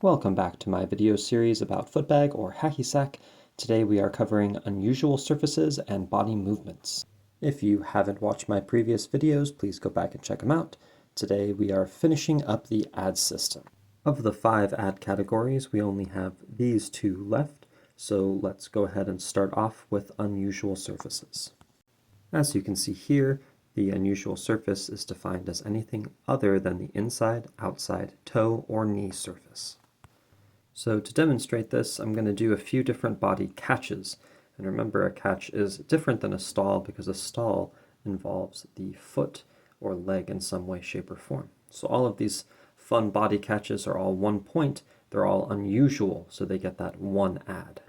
Welcome back to my video series about footbag or hacky sack. Today we are covering unusual surfaces and body movements. If you haven't watched my previous videos, please go back and check them out. Today we are finishing up the ad system. Of the 5 ad categories, we only have these 2 left, so let's go ahead and start off with unusual surfaces. As you can see here, the unusual surface is defined as anything other than the inside, outside, toe, or knee surface. So to demonstrate this, I'm going to do a few different body catches. And remember, a catch is different than a stall because a stall involves the foot or leg in some way, shape, or form. So all of these fun body catches are all 1 point. They're all unusual, so they get that 1 ad.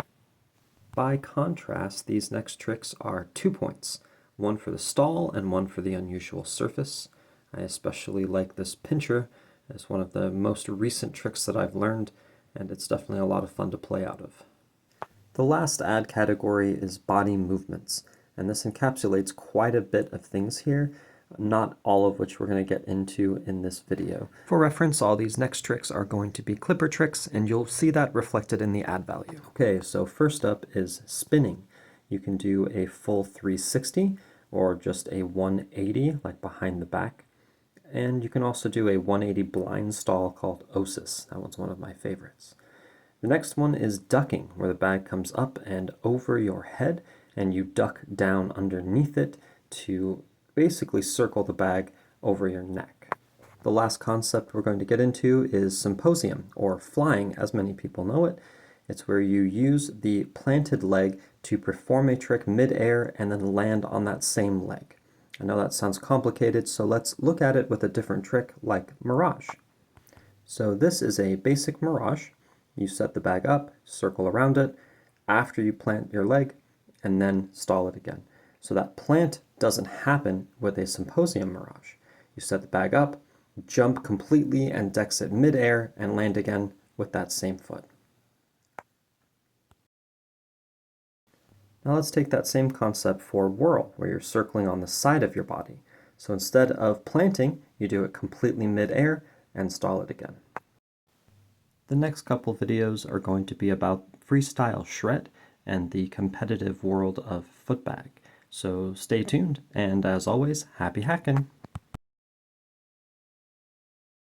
By contrast, these next tricks are 2 points. 1 for the stall and 1 for the unusual surface. I especially like this pincher as one of the most recent tricks that I've learned, and it's definitely a lot of fun to play out of. The last ad category is body movements, and this encapsulates quite a bit of things here, not all of which we're going to get into in this video. For reference, all these next tricks are going to be clipper tricks, and you'll see that reflected in the ad value. Okay, so first up is spinning. You can do a full 360 or just a 180, like behind the back. And you can also do a 180 blind stall called Osis. That one's one of my favorites. The next one is ducking, where the bag comes up and over your head, and you duck down underneath it to basically circle the bag over your neck. The last concept we're going to get into is symposium, or flying as many people know it. It's where you use the planted leg to perform a trick mid-air and then land on that same leg. I know that sounds complicated, so let's look at it with a different trick like Mirage. So this is a basic Mirage. You set the bag up, circle around it, after you plant your leg, and then stall it again. So that plant doesn't happen with a Symposium Mirage. You set the bag up, jump completely and dex it mid-air, and land again with that same foot. Now let's take that same concept for whirl, where you're circling on the side of your body. So instead of planting, you do it completely mid-air and stall it again. The next couple videos are going to be about freestyle shred and the competitive world of footbag. So stay tuned, and as always, happy hacking!